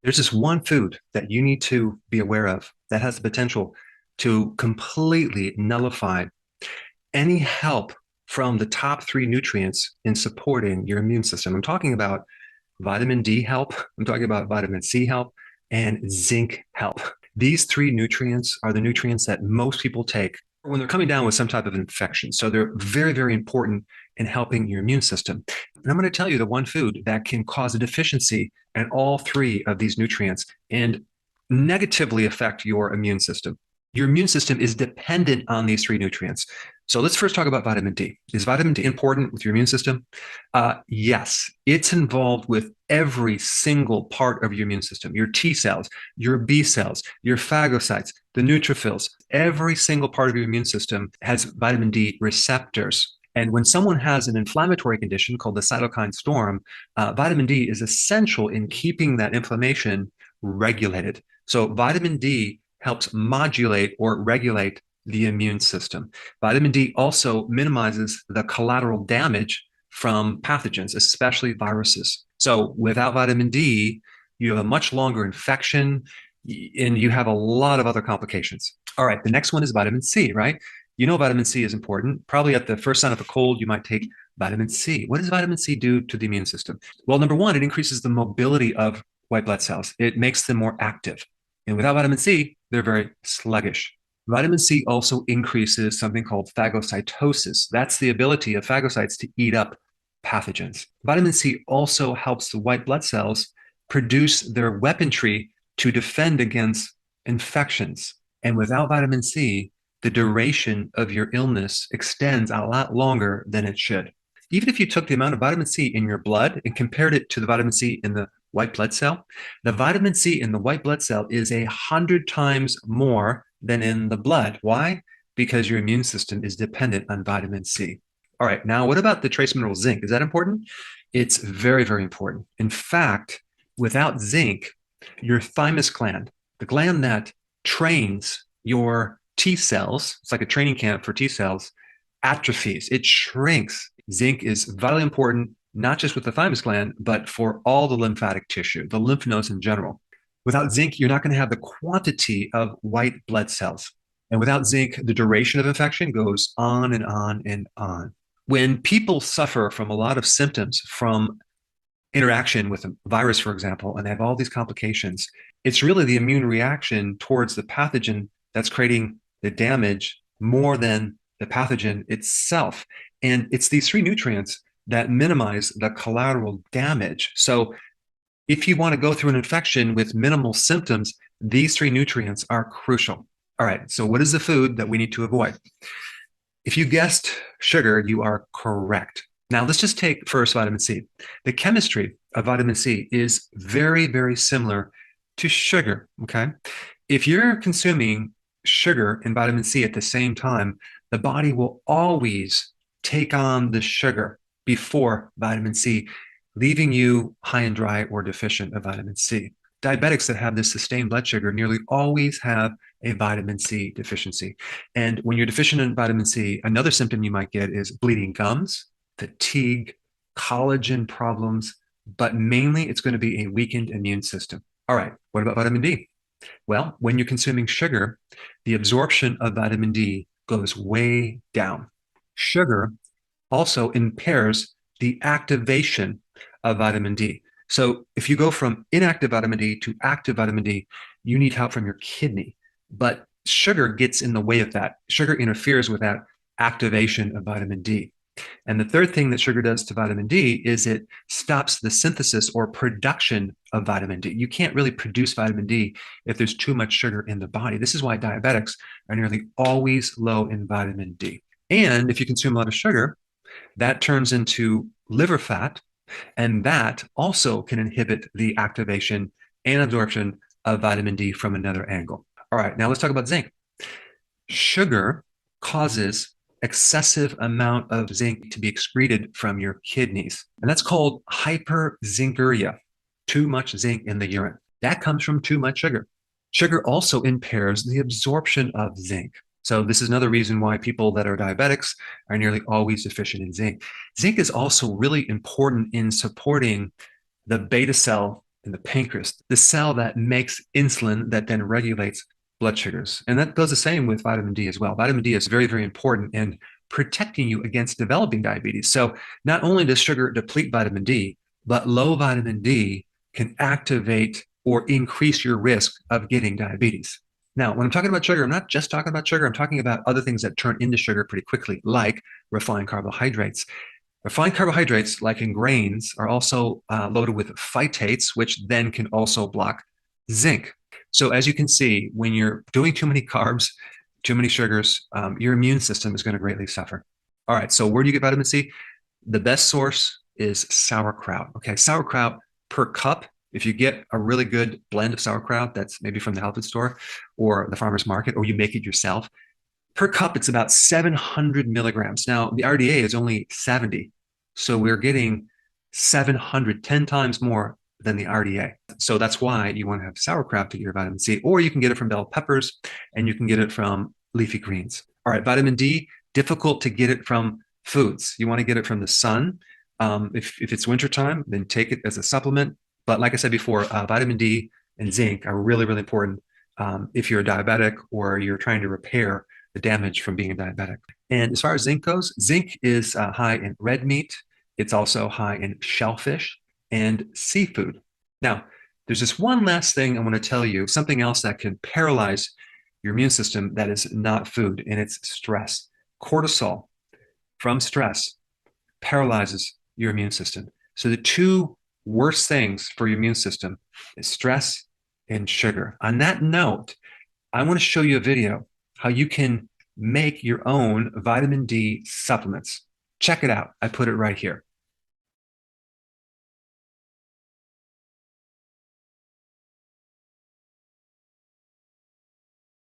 There's this one food that you need to be aware of that has the potential to completely nullify any help from the top three nutrients in supporting your immune system. I'm talking about vitamin D help, I'm talking about vitamin C help, and zinc help. These three nutrients are the nutrients that most people take when they're coming down with some type of infection. So they're very, very important in helping your immune system. And I'm going to tell you the one food that can cause a deficiency in all three of these nutrients and negatively affect your immune system. Your immune system is dependent on these three nutrients. So let's first talk about vitamin D. Is vitamin D important with your immune system? Yes, it's involved with every single part of your immune system, your T cells, your B cells, your phagocytes, the neutrophils. Every single part of your immune system has vitamin D receptors. And when someone has an inflammatory condition called the cytokine storm, vitamin D is essential in keeping that inflammation regulated. So vitamin D helps modulate or regulate the immune system. Vitamin D also minimizes the collateral damage from pathogens, especially viruses. So without vitamin D, you have a much longer infection and you have a lot of other complications. All right, the next one is vitamin C, right? You know vitamin C is important. Probably at the first sign of a cold, you might take vitamin C. What does vitamin C do to the immune system? Well, number one, it increases the mobility of white blood cells. It makes them more active. And without vitamin C, they're very sluggish. Vitamin C also increases something called phagocytosis. That's the ability of phagocytes to eat up pathogens. Vitamin C also helps the white blood cells produce their weaponry to defend against infections. And without vitamin C, the duration of your illness extends a lot longer than it should. Even if you took the amount of vitamin C in your blood and compared it to the vitamin C in the white blood cell, the vitamin C in the white blood cell is 100 times more than in the blood. Why? Because your immune system is dependent on vitamin C. All right, now what about the trace mineral zinc? Is that important? It's very, very important. In fact, without zinc, your thymus gland, the gland that trains your T cells, it's like a training camp for T cells, atrophies, it shrinks. Zinc is vitally important, not just with the thymus gland, but for all the lymphatic tissue, the lymph nodes in general. Without zinc, you're not going to have the quantity of white blood cells. And without zinc, the duration of infection goes on and on and on. When people suffer from a lot of symptoms from interaction with a virus, for example, and they have all these complications, it's really the immune reaction towards the pathogen that's creating the damage more than the pathogen itself. And it's these three nutrients that minimize the collateral damage. So if you want to go through an infection with minimal symptoms, these three nutrients are crucial. All right, so what is the food that we need to avoid? If you guessed sugar, you are correct. Now, let's just take first vitamin C. The chemistry of vitamin C is very, very similar to sugar, okay? If you're consuming sugar and vitamin C at the same time, the body will always take on the sugar before vitamin C, leaving you high and dry or deficient of vitamin C. Diabetics that have this sustained blood sugar nearly always have a vitamin C deficiency. And when you're deficient in vitamin C, another symptom you might get is bleeding gums, fatigue, collagen problems, but mainly it's going to be a weakened immune system. All right, what about vitamin D? Well, when you're consuming sugar, the absorption of vitamin D goes way down. Sugar also impairs the activation of vitamin D. So if you go from inactive vitamin D to active vitamin D, you need help from your kidney. But sugar gets in the way of that. Sugar interferes with that activation of vitamin D. And the third thing that sugar does to vitamin D is it stops the synthesis or production of vitamin D. You can't really produce vitamin D if there's too much sugar in the body. This is why diabetics are nearly always low in vitamin D. And if you consume a lot of sugar, that turns into liver fat, and that also can inhibit the activation and absorption of vitamin D from another angle. All right, now let's talk about zinc. Sugar causes excessive amount of zinc to be excreted from your kidneys, and that's called hyperzincuria, too much zinc in the urine. That comes from too much sugar. Sugar also impairs the absorption of zinc. So this is another reason why people that are diabetics are nearly always deficient in zinc. Zinc is also really important in supporting the beta cell in the pancreas, the cell that makes insulin that then regulates blood sugars. And that goes the same with vitamin D as well. Vitamin D is very, very important in protecting you against developing diabetes. So not only does sugar deplete vitamin D, but low vitamin D can activate or increase your risk of getting diabetes. Now, when I'm talking about sugar, I'm not just talking about sugar. I'm talking about other things that turn into sugar pretty quickly, like refined carbohydrates. Refined carbohydrates, like in grains, are also loaded with phytates, which then can also block zinc. So as you can see, when you're doing too many carbs, too many sugars, your immune system is going to greatly suffer. All right, so where do you get vitamin C? The best source is sauerkraut. Okay, sauerkraut per cup. If you get a really good blend of sauerkraut that's maybe from the health food store or the farmer's market, or you make it yourself, per cup, it's about 700 milligrams. Now, the RDA is only 70. So we're getting 700, 10 times more than the RDA. So that's why you want to have sauerkraut to get your vitamin C, or you can get it from bell peppers and you can get it from leafy greens. All right, vitamin D, difficult to get it from foods. You want to get it from the sun. If it's wintertime, then take it as a supplement. But like I said before, vitamin D and zinc are really, really important if you're a diabetic or you're trying to repair the damage from being a diabetic. And as far as zinc goes, zinc is high in red meat. It's also high in shellfish and seafood. Now, there's just one last thing I want to tell you, something else that can paralyze your immune system that is not food, and it's stress. Cortisol from stress paralyzes your immune system. So the two worst things for your immune system is stress and sugar. On that note, I want to show you a video how you can make your own vitamin D supplements. Check it out. I put it right here.